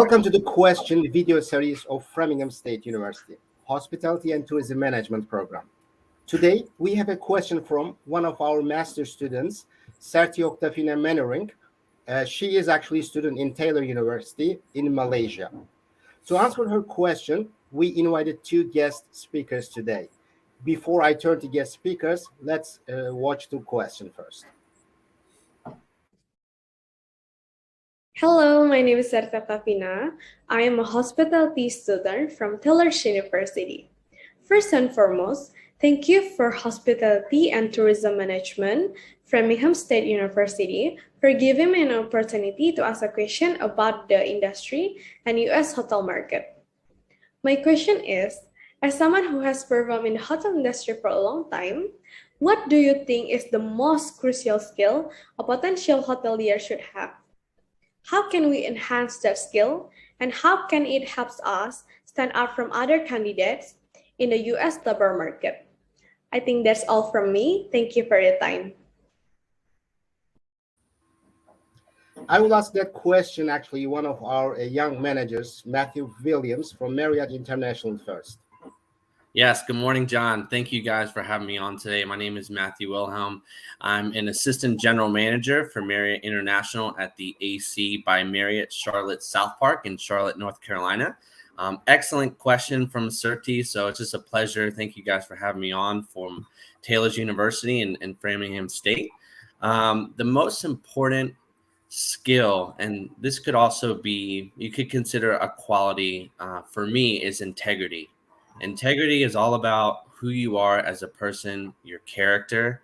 Welcome to the question video series of Framingham State University, Hospitality and Tourism Management Program. Today, we have a question from one of our master students, Serti Oktafina Manurung. She is actually a student in Taylor.University in Malaysia. To answer her question, we invited two guest speakers today. Before I turn to guest speakers, let's watch the question first. Hello, my name is Serti Oktafina. I am a hospitality student from Taylor.University. First and foremost, thank you for Hospitality and Tourism Management, Framingham State University, for giving me an opportunity to ask a question about the industry and US hotel market. My question is, as someone who has performed in the hotel industry for a long time, what do you think is the most crucial skill a potential hotelier should have? How can we enhance that skill, and how can it help us stand out from other candidates in the US labor market? I think that's all from me. Thank you for your time. I will ask that question actually one of our young managers, Matthew Williams from Marriott International first. Yes, good morning, John. Thank you guys for having me on today. My name is Matthew Wilhelm. I'm an assistant general manager for Marriott International at the AC by Marriott Charlotte South Park in Charlotte, North Carolina. Excellent question from Serti. So it's just a pleasure. Thank you guys for having me on from Taylor.University and Framingham State. The most important skill, and this could also be, you could consider a quality for me, is integrity. Integrity is all about who you are as a person, your character,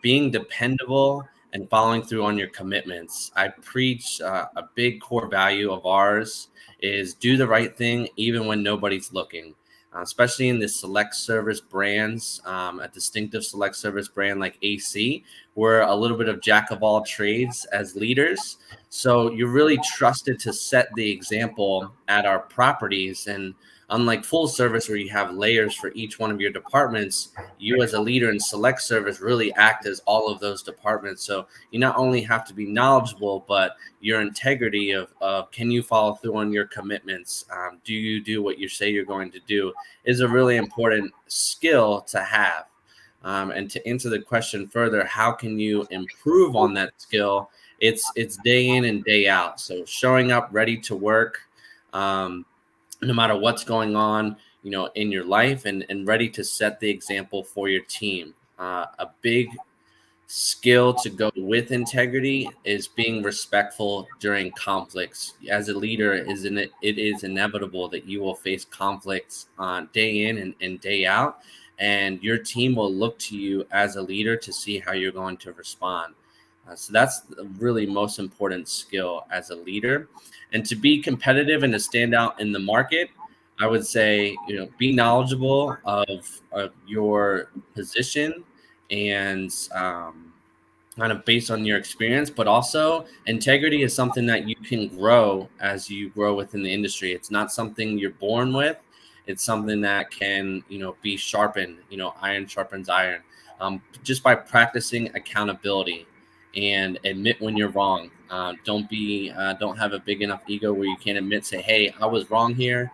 being dependable, and following through on your commitments. I preach a big core value of ours is do the right thing even when nobody's looking, especially in the select service brands, a distinctive select service brand like AC. We're a little bit of jack of all trades as leaders. So you're really trusted to set the example at our properties. And unlike full service where you have layers for each one of your departments, you as a leader in select service really act as all of those departments. So you not only have to be knowledgeable, but your integrity of can you follow through on your commitments? Do you do what you say you're going to do is a really important skill to have. And to answer the question further, how can you improve on that skill? It's day in and day out. So showing up ready to work, no matter what's going on, in your life, and ready to set the example for your team. A big skill to go with integrity is being respectful during conflicts. As a leader, it is inevitable that you will face conflicts day in and day out, and your team will look to you as a leader to see how you're going to respond. So that's the really most important skill as a leader. And to be competitive and to stand out in the market, I would say, be knowledgeable of your position and kind of based on your experience, but also integrity is something that you can grow as you grow within the industry. It's not something you're born with. It's something that can, be sharpened, iron sharpens iron, just by practicing accountability. And admit when you're wrong. Don't have a big enough ego where you can't admit, say, hey, I was wrong here.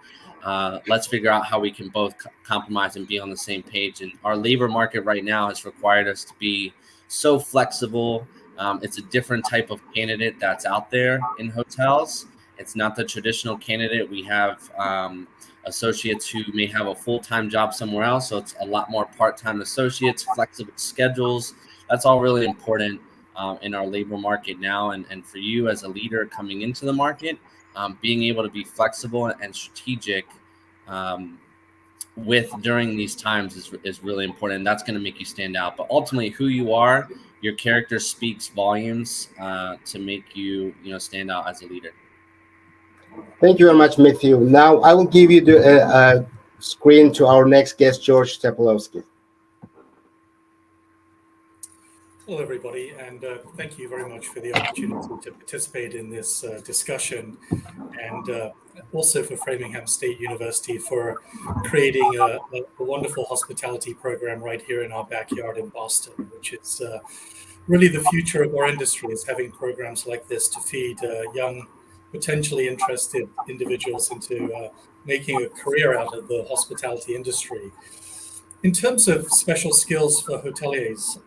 Let's figure out how we can both compromise and be on the same page. And our labor market right now has required us to be so flexible. It's a different type of candidate that's out there in hotels. It's not the traditional candidate. We have associates who may have a full-time job somewhere else. So it's a lot more part-time associates, flexible schedules. That's all really important in our labor market now, and for you as a leader coming into the market, being able to be flexible and strategic during these times is really important. And that's going to make you stand out. But ultimately, who you are, your character speaks volumes to make you stand out as a leader. Thank you very much, Matthew. Now I will give you the screen to our next guest, George Stepolowski. Hello, everybody, and thank you very much for the opportunity to participate in this discussion, and also for Framingham State University for creating a wonderful hospitality program right here in our backyard in Boston, which is really the future of our industry, is having programs like this to feed young potentially interested individuals into making a career out of the hospitality industry. In terms of special skills for hoteliers,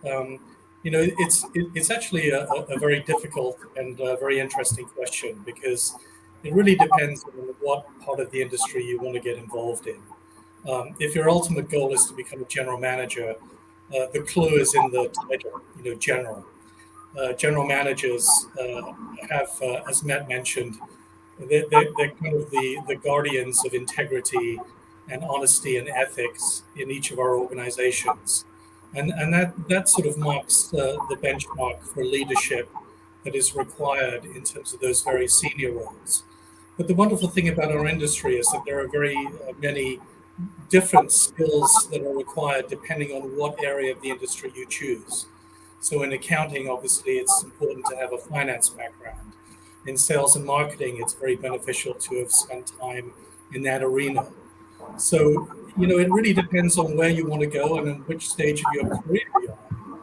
it's actually a very difficult and very interesting question, because it really depends on what part of the industry you want to get involved in. If your ultimate goal is to become a general manager, the clue is in the title, general. General managers have, as Matt mentioned, they're kind of the guardians of integrity and honesty and ethics in each of our organizations. And that sort of marks the benchmark for leadership that is required in terms of those very senior roles. But the wonderful thing about our industry is that there are very many different skills that are required depending on what area of the industry you choose. So in accounting, obviously, it's important to have a finance background. In sales and marketing, it's very beneficial to have spent time in that arena. So, it really depends on where you want to go and in which stage of your career you are.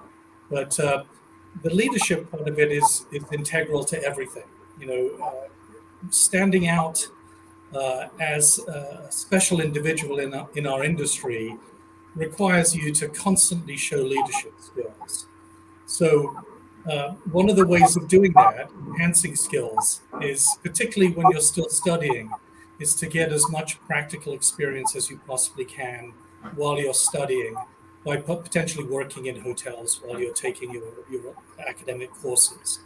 But the leadership part of it is integral to everything. Standing out as a special individual in our industry requires you to constantly show leadership skills. So one of the ways of doing that, enhancing skills, is particularly when you're still studying, is to get as much practical experience as you possibly can while you're studying, by potentially working in hotels while you're taking your academic courses.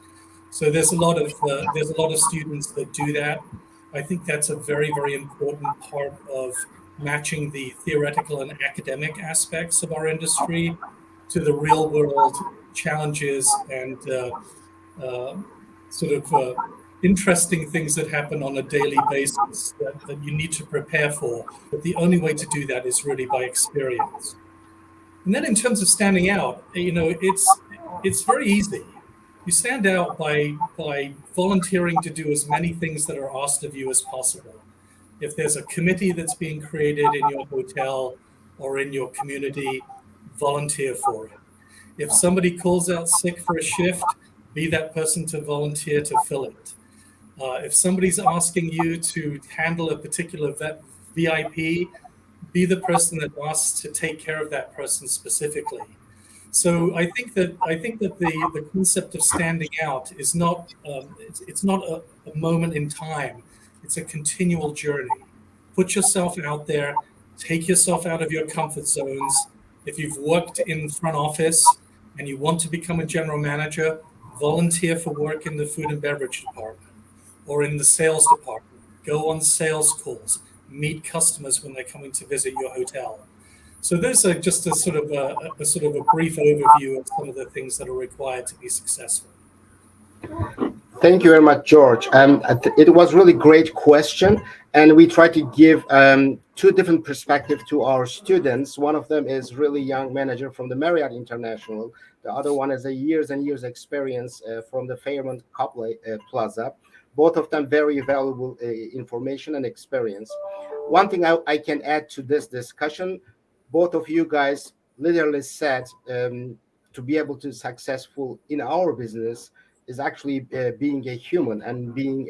So there's a lot of students that do that. I think that's a very, very important part of matching the theoretical and academic aspects of our industry to the real world challenges and interesting things that happen on a daily basis that you need to prepare for. But the only way to do that is really by experience. And then in terms of standing out, it's very easy. You stand out by volunteering to do as many things that are asked of you as possible. If there's a committee that's being created in your hotel or in your community, volunteer for it. If somebody calls out sick for a shift, be that person to volunteer to fill it. If somebody's asking you to handle a particular VIP, be the person that asks to take care of that person specifically. So I think that the concept of standing out is not it's not a moment in time. It's a continual journey. Put yourself out there. Take yourself out of your comfort zones. If you've worked in front office and you want to become a general manager, volunteer for work in the food and beverage department or in the sales department. Go on sales calls. Meet customers when they're coming to visit your hotel. So there's just a sort of a brief overview of some of the things that are required to be successful. Thank you very much, George. It was really great question, and we try to give two different perspectives to our students. One of them is really young manager from the Marriott International. The other one is a years and years experience from the Fairmont Plaza. Both of them very valuable information and experience. One thing I can add to this discussion, both of you guys literally said to be able to successful in our business is actually being a human and being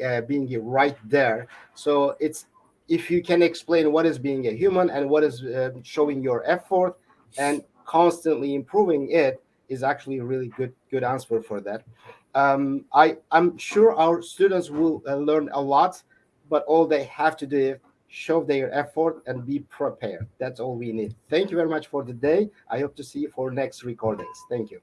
right there. So it's, if you can explain what is being a human and what is showing your effort and constantly improving it, is actually a really good answer for that. I'm sure our students will learn a lot, but all they have to do is show their effort and be prepared. That's all we need. Thank you very much for the day. I hope to see you for next recordings. Thank you.